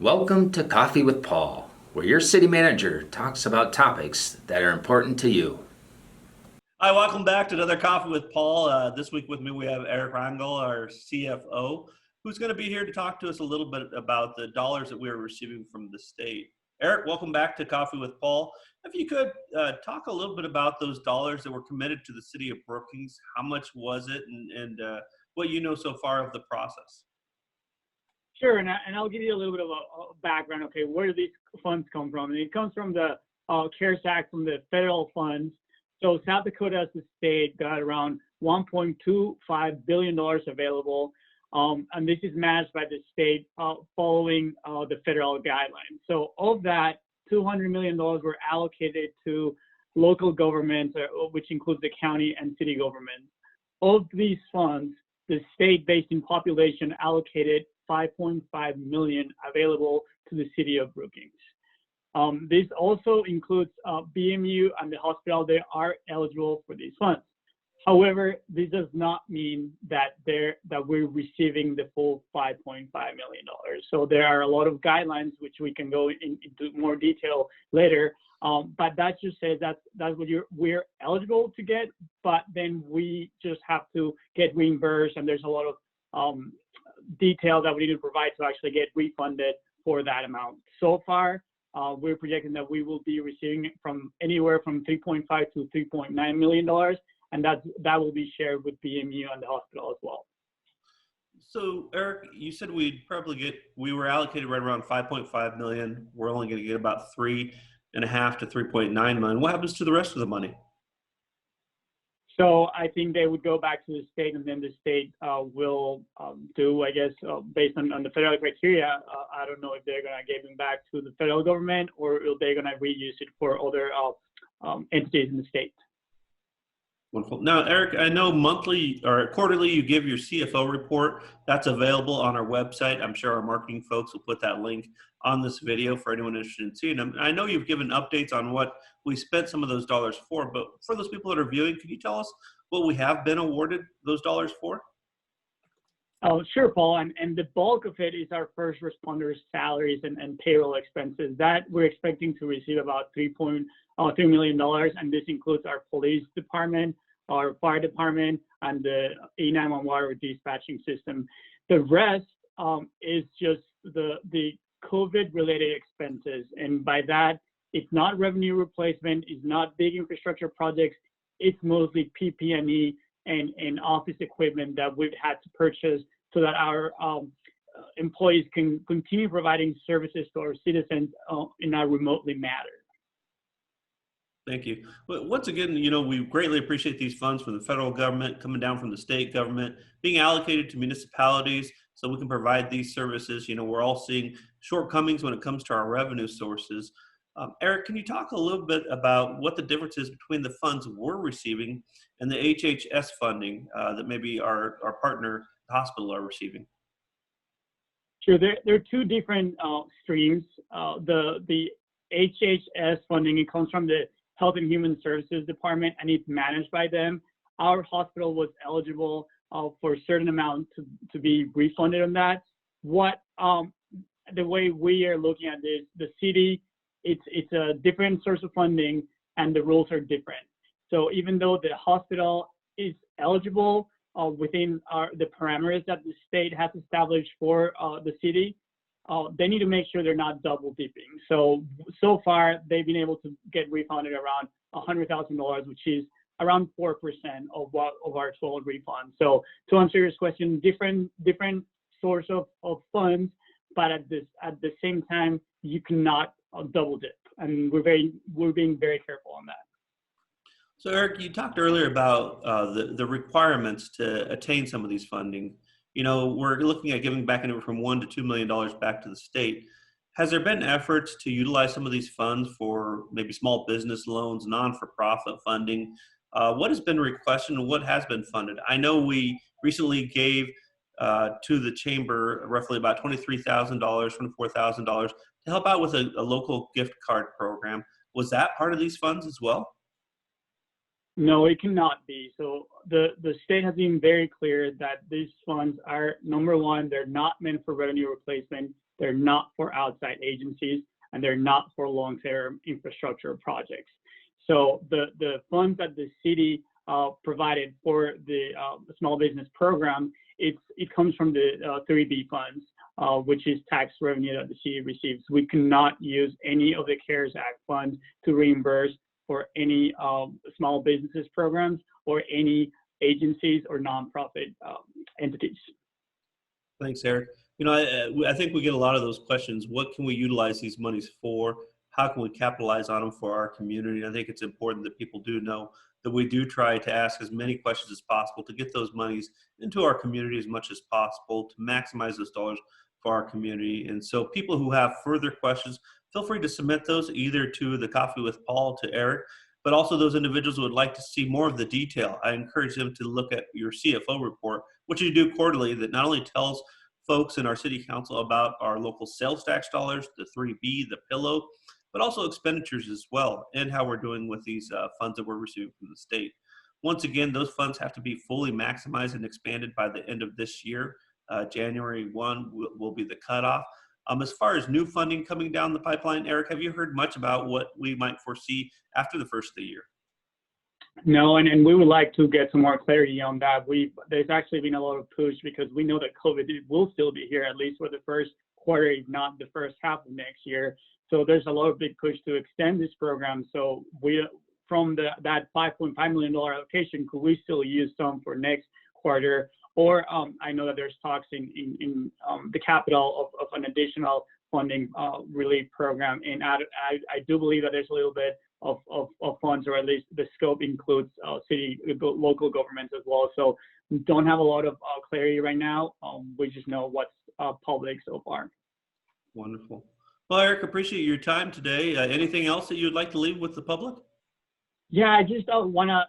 Welcome to Coffee with Paul, where your city manager talks about topics that are important to you. Hi, welcome back to another Coffee with Paul. This week with me we have Erick, our CFO, who's going to be here to talk to us a little bit about the dollars that we are receiving from the state. Erick, welcome back to Coffee with Paul. If you could talk a little bit about those dollars that were committed to the City of Brookings, how much was it, and what you know so far of the process? Sure, and I'll give you a little bit of a background. Okay, where do these funds come from? And it comes from the CARES Act, from the federal funds. So South Dakota as a state got around $1.25 billion available, and this is managed by the state following the federal guidelines. So of that, $200 million were allocated to local governments, which includes the county and city governments. Of these funds, the state, based in population, allocated 5.5 million available to the City of Brookings. This also includes BMU and the hospital. They are eligible for these funds. However, this does not mean that we're receiving the full $5.5 million. So there are a lot of guidelines which we can go into more detail later. But that just says that's what we're eligible to get. But then we just have to get reimbursed, and there's a lot of detail that we need to provide to actually get refunded for that amount. So far, we're projecting that we will be receiving from anywhere from $3.5 to $3.9 million, and that will be shared with BMU and the hospital as well. So, Erick, you said we were allocated right around 5.5 million. We're only going to get about 3.5 to 3.9 million. What happens to the rest of the money? So I think they would go back to the state, and then the state will do, I guess, based on the federal criteria. I don't know if they're going to give them back to the federal government, or if they're going to reuse it for other entities in the state. Wonderful. Now, Erick, I know monthly or quarterly you give your CFO report. That's available on our website. I'm sure our marketing folks will put that link on this video for anyone interested in seeing them. I know you've given updates on what we spent some of those dollars for, but for those people that are viewing, can you tell us what we have been awarded those dollars for? Oh, sure, Paul. And the bulk of it is our first responders' salaries and payroll expenses. That we're expecting to receive about $3 million, and this includes our police department, our fire department, and the E911 water dispatching system. The rest is just the COVID-related expenses, and by that, it's not revenue replacement, it's not big infrastructure projects, it's mostly PP&E and office equipment that we've had to purchase so that our employees can continue providing services to our citizens in a remotely manner. Thank you. Well, once again, we greatly appreciate these funds from the federal government coming down from the state government, being allocated to municipalities so we can provide these services. We're all seeing shortcomings when it comes to our revenue sources. Erick, can you talk a little bit about what the difference is between the funds we're receiving and the HHS funding that maybe our partner hospital are receiving? Sure, there are two different streams. The HHS funding, it comes from the Health and Human Services Department, and it's managed by them. Our hospital was eligible for a certain amount to be refunded on that. The way we are looking at this, the city, it's a different source of funding, and the rules are different. So even though the hospital is eligible within the parameters that the state has established for the city, they need to make sure they're not double dipping. So far, they've been able to get refunded around $100,000, which is around 4% of our total refund. So to answer your question, different source of funds, but at the same time, you cannot double dip, and we're being very careful on that. So, Erick, you talked earlier about the requirements to attain some of these funding. We're looking at giving back anywhere from $1 to $2 million back to the state. Has there been efforts to utilize some of these funds for maybe small business loans, non-for-profit funding? What has been requested and what has been funded? I know we recently gave to the chamber roughly about $23,000, $24,000 to help out with a local gift card program. Was that part of these funds as well? No, it cannot be. So the state has been very clear that these funds are, number one, they're not meant for revenue replacement, they're not for outside agencies, and they're not for long-term infrastructure projects. So the funds that the city provided for the small business program, it comes from the 3B funds, which is tax revenue that the city receives. We cannot use any of the CARES Act funds to reimburse for any small businesses programs or any agencies or nonprofit entities. Thanks, Eric. You know, I think we get a lot of those questions. What can we utilize these monies for? How can we capitalize on them for our community? I think it's important that people do know that we do try to ask as many questions as possible to get those monies into our community as much as possible to maximize those dollars for our community. And so people who have further questions, feel free to submit those either to the Coffee with Paul, to Eric, but also those individuals who would like to see more of the detail. I encourage them to look at your CFO report, which you do quarterly, that not only tells folks in our city council about our local sales tax dollars, the 3B, the pillow, but also expenditures as well, and how we're doing with these funds that we're receiving from the state. Once again, those funds have to be fully maximized and expanded by the end of this year. January 1 will be the cutoff. As far as new funding coming down the pipeline, Eric, have you heard much about what we might foresee after the first of the year? No, and we would like to get some more clarity on that. There's actually been a lot of push because we know that COVID will still be here, at least for the first quarter, if not the first half of next year. So there's a lot of big push to extend this program. So from that $5.5 million allocation, could we still use some for next quarter? Or I know that there's talks in the capital of an additional funding relief program. And I do believe that there's a little bit of funds, or at least the scope includes local governments as well. So we don't have a lot of clarity right now. We just know what's public so far. Wonderful. Well, Eric, appreciate your time today. Anything else that you'd like to leave with the public? Yeah, I just want to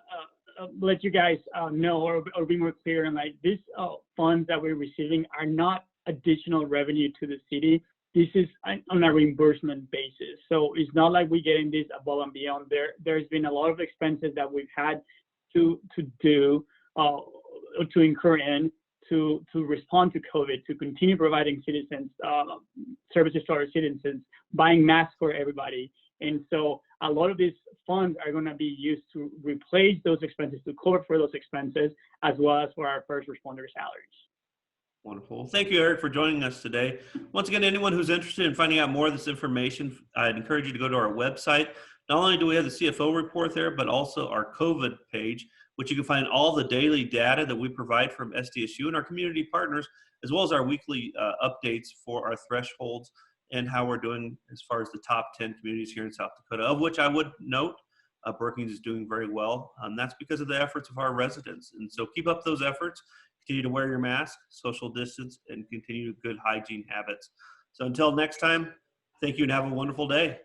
let you guys know or be more clear on, like, these funds that we're receiving are not additional revenue to the city. This is on a reimbursement basis. So it's not like we're getting this above and beyond. There's been a lot of expenses that we've had to do, to incur in, to respond to COVID, to continue providing citizens services to our citizens, buying masks for everybody. And so a lot of these funds are going to be used to replace those expenses, to cover for those expenses, as well as for our first responder salaries. Wonderful. Thank you, Eric, for joining us today. Once again, anyone who's interested in finding out more of this information, I'd encourage you to go to our website. Not only do we have the CFO report there, but also our COVID page, which you can find all the daily data that we provide from SDSU and our community partners, as well as our weekly updates for our thresholds and how we're doing as far as the top 10 communities here in South Dakota, of which I would note Brookings is doing very well. That's because of the efforts of our residents. And so keep up those efforts. Continue to wear your mask, social distance, and continue good hygiene habits. So until next time, thank you and have a wonderful day.